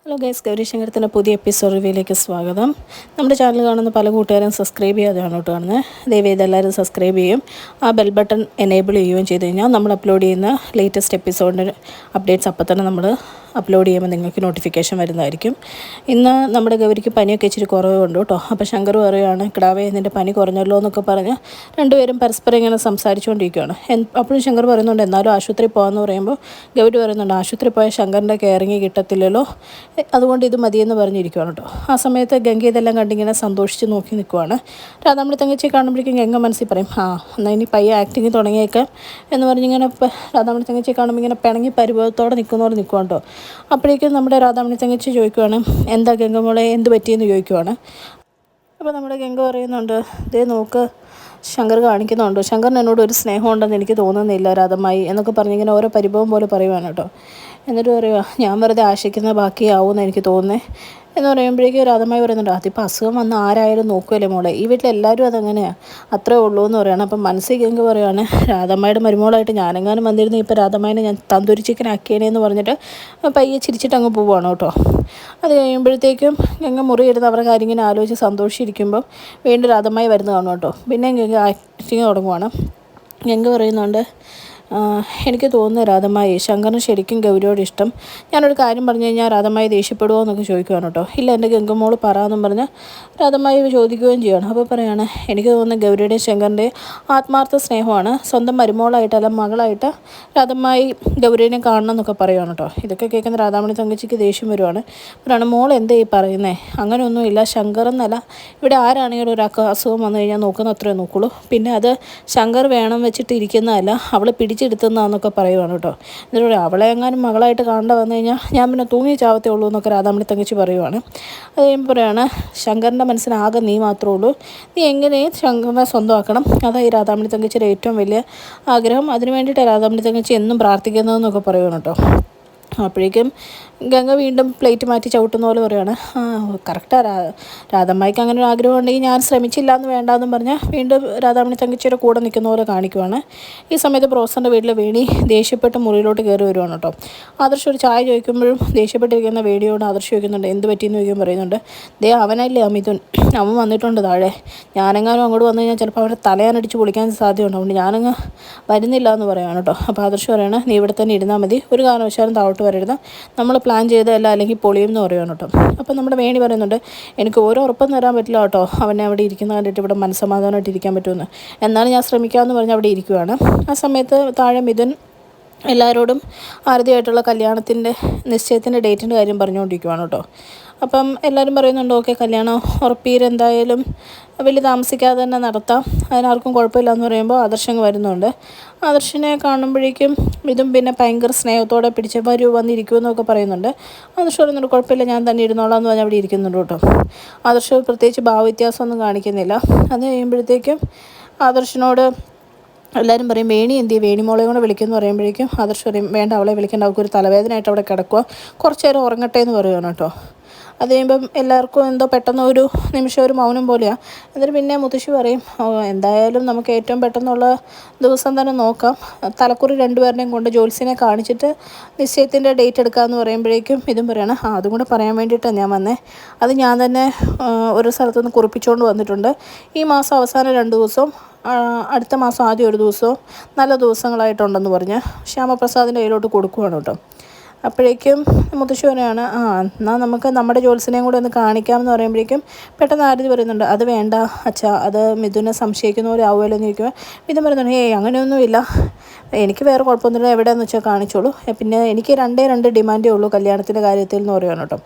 Hello guys, Gauri ശങ്കരത്തിൻ്റെ പുതിയ episode റിവ്യൂയിലേക്ക് സ്വാഗതം. നമ്മുടെ ചാനൽ കാണുന്ന പല കൂട്ടുകാരും സബ്സ്ക്രൈബ് ചെയ്യാതെയാണ് കേട്ടോ കാണുന്നത്. ദയവേത് എല്ലാവരും സബ്സ്ക്രൈബ് ചെയ്യും, ആ ബെൽ ബട്ടൺ എനേബിൾ ചെയ്യുകയും ചെയ്ത് കഴിഞ്ഞാൽ നമ്മൾ അപ്ലോഡ് ചെയ്യുന്ന ലേറ്റസ്റ്റ് എപ്പിസോഡിൻ്റെ അപ്ഡേറ്റ്സ് അപ്പോൾ തന്നെ നമ്മൾ അപ്ലോഡ് ചെയ്യുമ്പോൾ നിങ്ങൾക്ക് നോട്ടിഫിക്കേഷൻ വരുന്നതായിരിക്കും. ഇന്ന് നമ്മുടെ ഗൗരിക്ക് പനിയൊക്കെ ഇച്ചിരി കുറവുണ്ട് കേട്ടോ. അപ്പോൾ ശങ്കർ പറയുകയാണ്, കിടാവേ നിൻ്റെ പനി കുറഞ്ഞല്ലോ എന്നൊക്കെ പറഞ്ഞ് രണ്ടുപേരും പരസ്പരം ഇങ്ങനെ സംസാരിച്ചുകൊണ്ടിരിക്കുകയാണ്. അപ്പോഴും ശങ്കർ പറയുന്നുണ്ട് എന്നാലും ആശുപത്രി പോകാമെന്ന് പറയുമ്പോൾ ഗൗരി പറയുന്നുണ്ട് ആശുപത്രി പോയാൽ ശങ്കറിൻ്റെ കെയറിങ് കിട്ടത്തില്ലല്ലോ, അതുകൊണ്ട് ഇത് മതിയെന്ന് പറഞ്ഞിരിക്കുകയാണ് കേട്ടോ. ആ സമയത്ത് ഗംഗ ഇതെല്ലാം കണ്ടിങ്ങനെ സന്തോഷിച്ച് നോക്കി നിൽക്കുവാണ്. രാധാമണി തങ്കച്ചി കാണുമ്പോഴേക്കും ഗംഗ മനസ്സിൽ പറയും, എന്നാൽ ഇനി പയ്യെ ആക്ടിങ് തുടങ്ങിയേക്കാം എന്ന് പറഞ്ഞിങ്ങനെ രാധാമണി തങ്കച്ചി കാണുമ്പോൾ ഇങ്ങനെ പിണങ്ങി പരിഭവത്തോടെ നിൽക്കുന്നവർ നിൽക്കുവാണ് കേട്ടോ. അപ്പോഴേക്കും നമ്മുടെ രാധാമണി തങ്കച്ചി ചോദിക്കുവാണ്, എന്താ ഗംഗ മോളെ എന്ത് പറ്റിയെന്ന് ചോദിക്കുവാണ്. അപ്പോൾ നമ്മുടെ ഗംഗ പറയുന്നുണ്ട്, ഇതേ നോക്ക് ശങ്കർ കാണിക്കുന്നുണ്ട്, ശങ്കറിന് എന്നോട് ഒരു സ്നേഹം ഉണ്ടെന്ന് എനിക്ക് തോന്നുന്നില്ല രാധമായി എന്നൊക്കെ പറഞ്ഞിങ്ങനെ ഓരോ പരിഭവം പോലെ പറയുവാണ് കേട്ടോ. എന്നിട്ട് പറയുക, ഞാൻ വെറുതെ ആശിക്കുന്ന ബാക്കിയാവുമെന്ന് എനിക്ക് തോന്നുന്നത് എന്ന് പറയുമ്പോഴേക്കും രാധമായി പറയുന്നുണ്ട്, അതിപ്പോൾ അസുഖം വന്ന് ആരായാലും നോക്കുമല്ലേ മോളെ, ഈ വീട്ടിലെല്ലാവരും അതങ്ങനെയാണ്, അത്രേ ഉള്ളൂ എന്ന് പറയുകയാണ്. അപ്പം മനസ്സിൽ ഗംഗ പറയുകയാണ്, രാധമ്മയുടെ മരുമോളായിട്ട് ഞാനെങ്ങാനും വന്നിരുന്നു ഇപ്പോൾ രാധമ്മേനെ ഞാൻ തന്തൂരി ചിക്കൻ ആക്കിയേനെ എന്ന് പറഞ്ഞിട്ട് പയ്യെ ചിരിച്ചിട്ട് അങ്ങ് പോവുകയാണ് കേട്ടോ. അത് കഴിയുമ്പോഴത്തേക്കും ഗംഗ മുറിയിരുന്ന് അവരുടെ കാര്യം ഇങ്ങനെ ആലോചിച്ച് സന്തോഷിച്ചിരിക്കുമ്പം വീണ്ടും രാധമായി വരുന്ന കാണും കേട്ടോ. പിന്നെ ഗംഗ ആക്ടിങ് തുടങ്ങുവാണ്. ഗംഗ പറയുന്നുണ്ട്, എനിക്ക് തോന്നുന്നു രാധമായി ശങ്കറിന് ശരിക്കും ഗൗരിയോട് ഇഷ്ടം. ഞാനൊരു കാര്യം പറഞ്ഞു കഴിഞ്ഞാൽ രാധമായി ദേഷ്യപ്പെടുമോ എന്നൊക്കെ ചോദിക്കുകയാണ് കേട്ടോ. ഇല്ല എൻ്റെ ഗംഗമോൾ പറയാമെന്നും പറഞ്ഞ് രാധമായി ചോദിക്കുകയും ചെയ്യുകയാണ്. അപ്പോൾ പറയുകയാണ്, എനിക്ക് തോന്നുന്നു ഗൗരിയുടെയും ശങ്കറിൻ്റെയും ആത്മാർത്ഥ സ്നേഹമാണ്, സ്വന്തം മരുമോളായിട്ടല്ല മകളായിട്ട് രാധമായി ഗൗരീനെ കാണണം എന്നൊക്കെ പറയുകയാണ് കേട്ടോ. ഇതൊക്കെ കേൾക്കുന്ന രാധാമണി തങ്കച്ചിക്ക് ദേഷ്യം വരുവാണ്. പറയുകയാണ്, മോൾ എന്താ ഈ പറയുന്നത്, അങ്ങനെയൊന്നുമില്ല, ശങ്കർ എന്നല്ല ഇവിടെ ആരാണെങ്കിലും ഒരാൾക്ക് അസുഖം വന്നു കഴിഞ്ഞാൽ നോക്കുന്ന അത്രേ നോക്കുള്ളൂ, പിന്നെ അത് ശങ്കർ വേണം വെച്ചിട്ട് ഇരിക്കുന്നതല്ല, അവൾ പിടിച്ചെടുത്തുന്നതാന്നൊക്കെ പറയുവാണ് കേട്ടോ. എന്നിട്ട് അവളെ എങ്ങാനും മകളായിട്ട് കാണേണ്ട വന്നു കഴിഞ്ഞാൽ ഞാൻ പിന്നെ തൂങ്ങി ചാവത്തേ ഉള്ളൂ എന്നൊക്കെ രാധാമണി തങ്കച്ചി പറയുവാണ്. അത് കഴിയുമ്പോൾ പറയുകയാണ്, ശങ്കറിൻ്റെ മനസ്സിനാകെ നീ മാത്രമേ ഉള്ളൂ, നീ എങ്ങനെയും ശങ്കറിനെ സ്വന്തമാക്കണം, അതാ ഈ രാധാമണി തങ്കച്ചിയുടെ ഏറ്റവും വലിയ ആഗ്രഹം, അതിന് വേണ്ടിയിട്ട് രാധാമണി തങ്കച്ചി എന്നും പ്രാർത്ഥിക്കുന്നതെന്നൊക്കെ പറയുവാണ് കേട്ടോ. അപ്പോഴേക്കും ഗംഗ വീണ്ടും പ്ലേറ്റ് മാറ്റി ചവിട്ടുന്ന പോലെ പറയുകയാണ്, കറക്റ്റാണ് രാധമ്മയ്ക്ക് അങ്ങനെ ഒരു ആഗ്രഹം ഉണ്ടെങ്കിൽ ഞാൻ ശ്രമിച്ചില്ല എന്ന് വേണ്ടാന്നും പറഞ്ഞാൽ വീണ്ടും രാധാമണി തങ്കച്ചിയുടെ കൂടെ നിൽക്കുന്ന പോലെ കാണിക്കുവാണ്. ഈ സമയത്ത് പ്രോസറിൻ്റെ വീട്ടിൽ വേണി ദേഷ്യപ്പെട്ട് മുറിയിലോട്ട് കയറി വരുവാണ് കേട്ടോ. ആദർശ് ഒരു ചായ ചോദിക്കുമ്പോഴും ദേഷ്യപ്പെട്ടിരിക്കുന്ന വേണിയോട് ആദർശ് ചോദിക്കുന്നുണ്ട്, എന്ത് പറ്റിയെന്ന് ചോദിക്കുമ്പോൾ പറയുന്നുണ്ട്, ദേ അവനല്ലേ മിഥുൻ, അവൻ വന്നിട്ടുണ്ട് താഴെ, ഞാനെങ്ങാനും അങ്ങോട്ട് വന്നു കഴിഞ്ഞാൽ ചിലപ്പോൾ അവരുടെ തലയാനടിച്ച് പൊളിക്കാൻ സാധ്യതയുണ്ട്, അതുകൊണ്ട് ഞാനങ്ങ് വരുന്നില്ല എന്ന് പറയുകയാണ് കേട്ടോ. അപ്പോൾ ആദർശ് പറയുകയാണ്, നീ ഇവിടെ തന്നെ ഇരുന്നാൽ മതി, ഒരു കാരണവശാലും താഴോട്ട് വരരുത്, നമ്മൾ പ്ലാൻ ചെയ്തതല്ല അല്ലെങ്കിൽ പൊളിയും എന്ന് പറയുകയാണ് കേട്ടോ. അപ്പോൾ നമ്മുടെ വേണി പറയുന്നുണ്ട്, എനിക്ക് ഓരോ ഉറപ്പം തരാൻ പറ്റില്ല കേട്ടോ, അവനെ അവിടെ ഇരിക്കുന്ന കണ്ടിട്ട് ഇവിടെ മനസ്സമാധാനമായിട്ട് ഇരിക്കാൻ പറ്റുമെന്ന്, എന്നാലും ഞാൻ ശ്രമിക്കാമെന്ന് പറഞ്ഞ് അവിടെ ഇരിക്കുവാണ്. ആ സമയത്ത് താഴെ മിഥുൻ എല്ലാവരോടും ആരതിയായിട്ടുള്ള കല്യാണത്തിൻ്റെ നിശ്ചയത്തിൻ്റെ ഡേറ്റിൻ്റെ കാര്യം പറഞ്ഞുകൊണ്ടിരിക്കുവാണ് കേട്ടോ. അപ്പം എല്ലാവരും പറയുന്നുണ്ട്, ഓക്കെ കല്യാണം ഉറപ്പീരെന്തായാലും വലിയ താമസിക്കാതെ തന്നെ നടത്താം, അതിനാർക്കും കുഴപ്പമില്ല എന്ന് പറയുമ്പോൾ ആദർശങ്ങ് വരുന്നുണ്ട്. ആദർശിനെ കാണുമ്പോഴേക്കും ഇതും പിന്നെ ഭയങ്കര സ്നേഹത്തോടെ പിടിച്ച് വരൂ വന്നിരിക്കുമെന്നൊക്കെ പറയുന്നുണ്ട്. ആദർശ് പറയുന്നുണ്ട്, കുഴപ്പമില്ല ഞാൻ തന്നെ ഇരുന്നോളാം എന്ന് പറഞ്ഞാൽ അവിടെ ഇരിക്കുന്നുണ്ട് കേട്ടോ. ആദർശ് പ്രത്യേകിച്ച് ഭാവവ്യത്യാസമൊന്നും കാണിക്കുന്നില്ല. അത് കഴിയുമ്പോഴത്തേക്കും ആദർശിനോട് എല്ലാവരും പറയും, വേണി എന്തി, വേണി മോളെ കൂടെ വിളിക്കുമെന്ന് പറയുമ്പോഴേക്കും ആദർശ് പറയും, വേണ്ട അവളെ വിളിക്കേണ്ട, അവൾക്കൊരു തലവേദനയായിട്ട് അവിടെ കിടക്കുക, കുറച്ച് നേരം ഉറങ്ങട്ടെ എന്ന് പറയുകയാണ് കേട്ടോ. അത് കഴിയുമ്പം എല്ലാവർക്കും എന്തോ പെട്ടെന്ന് ഒരു നിമിഷം ഒരു മൗനം പോലെയാണ്. എന്നിട്ട് പിന്നെ മുത്തശ്ശി പറയും, എന്തായാലും നമുക്ക് ഏറ്റവും പെട്ടെന്നുള്ള ദിവസം തന്നെ നോക്കാം, തലക്കുറി രണ്ടുപേരുടെയും കൊണ്ട് ജോത്സ്യനെ കാണിച്ചിട്ട് നിശ്ചയത്തിൻ്റെ ഡേറ്റ് എടുക്കാമെന്ന് പറയുമ്പോഴേക്കും ഇതും പറയണം, അതും കൂടെ പറയാൻ വേണ്ടിയിട്ടാണ് ഞാൻ വന്നേ, അത് ഞാൻ തന്നെ ഒരു സ്ഥലത്തുനിന്ന് കുറിപ്പിച്ചുകൊണ്ട് വന്നിട്ടുണ്ട്, ഈ മാസം അവസാനം 2 ദിവസവും അടുത്ത മാസം ആദ്യം ഒരു ദിവസവും നല്ല ദിവസങ്ങളായിട്ടുണ്ടെന്ന് പറഞ്ഞ് ശ്യാമപ്രസാദിൻ്റെ കയ്യിലോട്ട് കൊടുക്കുവാണ് കേട്ടോ. അപ്പോഴേക്കും മുത്തശ്ശി പറയുകയാണ്, എന്നാൽ നമുക്ക് നമ്മുടെ ജോത്സ്യനെയും കൂടെ ഒന്ന് കാണിക്കാമെന്ന് പറയുമ്പോഴേക്കും പെട്ടെന്ന് ആരതി പറയുന്നുണ്ട്, അത് വേണ്ട അച്ഛാ, അത് മിഥുനെ സംശയിക്കുന്ന പോലെ ആവുമല്ലോ എന്ന് ചോദിക്കുമ്പോൾ മിഥുൻ പറയുന്നുണ്ട്, അങ്ങനെയൊന്നുമില്ല, എനിക്ക് വേറെ കുഴപ്പമൊന്നുമില്ല, എവിടെയാണെന്ന് വെച്ചാൽ കാണിച്ചോളൂ, പിന്നെ എനിക്ക് 2 ഡിമാൻഡേ ഉള്ളൂ കല്യാണത്തിൻ്റെ കാര്യത്തിൽ എന്ന് പറയുകയാണ് കേട്ടോ.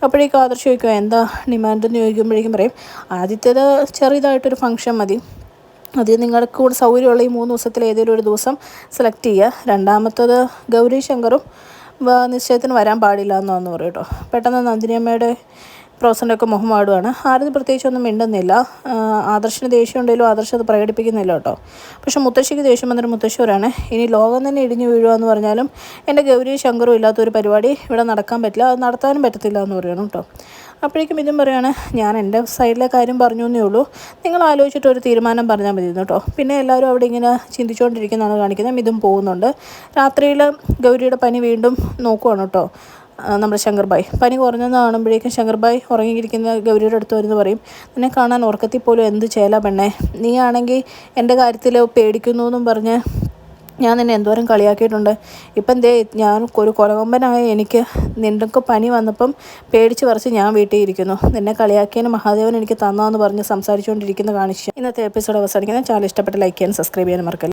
അപ്പോഴേക്കും ആദർശ് ചോദിക്കുക, എന്താ ഡിമാൻഡ് എന്ന് ചോദിക്കുമ്പോഴേക്കും പറയും, ആദ്യത്തേത് ചെറിയതായിട്ടൊരു ഫംഗ്ഷൻ മതി, അത് നിങ്ങൾക്ക് കൂടെ സൗകര്യമുള്ള ഈ 3 ദിവസത്തിൽ ഏതെങ്കിലും ഒരു ദിവസം സെലക്ട് ചെയ്യുക, രണ്ടാമത്തത് ഗൗരി ശങ്കറും നിശ്ചയത്തിന് വരാൻ പാടില്ല എന്നാന്ന് പറയും കേട്ടോ. പെട്ടെന്ന് നന്ദിനിയമ്മയുടെ പ്രോസൻ്റെയൊക്കെ മുഖം വാടുവാണ്. ആരും പ്രത്യേകിച്ചൊന്നും മിണ്ടുന്നില്ല. ആദർശിന് ദേഷ്യം ഉണ്ടെങ്കിലും ആദർശ് അത് പ്രകടിപ്പിക്കുന്നില്ല കേട്ടോ. പക്ഷെ മുത്തശ്ശിക്ക് ദേഷ്യം വന്നിട്ട് മുത്തശ്ശി പറയാണ്, ഇനി ലോകം തന്നെ ഇടിഞ്ഞു വീഴുക എന്ന് പറഞ്ഞാലും എൻ്റെ ഗൗരിയും ശങ്കറും ഇല്ലാത്തൊരു പരിപാടി ഇവിടെ നടക്കാൻ പറ്റില്ല, അത് നടത്താനും പറ്റത്തില്ല എന്ന് പറയണം കേട്ടോ. അപ്പോഴേക്കും ഇതും പറയുകയാണ്, ഞാൻ എൻ്റെ സൈഡിലെ കാര്യം പറഞ്ഞു എന്നേ ഉള്ളൂ, നിങ്ങൾ ആലോചിച്ചിട്ട് ഒരു തീരുമാനം പറഞ്ഞാൽ മതി കേട്ടോ. പിന്നെ എല്ലാവരും അവിടെ ഇങ്ങനെ ചിന്തിച്ചുകൊണ്ടിരിക്കുന്നതാണ് കാണിക്കുന്നത്. ഇതും പോകുന്നുണ്ട്. രാത്രിയിൽ ഗൗരിയുടെ പനി വീണ്ടും നോക്കുവാണ് കേട്ടോ. നമ്മുടെ ശങ്കർബായ്. പനി കുറഞ്ഞെന്ന് കാണുമ്പോഴേക്കും ശങ്കർബായ് ഉറങ്ങിയിരിക്കുന്ന ഗൗരിയുടെ അടുത്ത് വരുന്നു പറയും, നിന്നെ കാണാൻ ഉറക്കത്തിൽ പോലും എന്ത് ചേല പെണ്ണേ, നീ ആണെങ്കിൽ എൻ്റെ കാര്യത്തിൽ പേടിക്കുന്നു എന്നും പറഞ്ഞ് ഞാൻ നിന്നെ എന്തോരം കളിയാക്കിയിട്ടുണ്ട്. ഇപ്പം ദേ ഞാൻ ഒരു കൊലകൊമ്പനായ എനിക്ക് നിനക്ക് പനി വന്നപ്പം പേടിച്ച് പറിച്ച് ഞാൻ വീട്ടിൽ ഇരിക്കുന്നു. നിന്നെ കളിയാക്കിയതിന് മഹാദേവൻ എനിക്ക് തന്നാന്ന് പറഞ്ഞ് സംസാരിച്ചുകൊണ്ടിരിക്കുന്ന കാണിച്ചു. ഇന്നത്തെ എപ്പിസോഡ് അവസാനിക്കുന്നത്. ചാനൽ ഇഷ്ടപ്പെട്ട ലൈക്ക് ചെയ്യാനും സബ്സ്ക്രൈബ് ചെയ്യാനും മറക്കല്ല.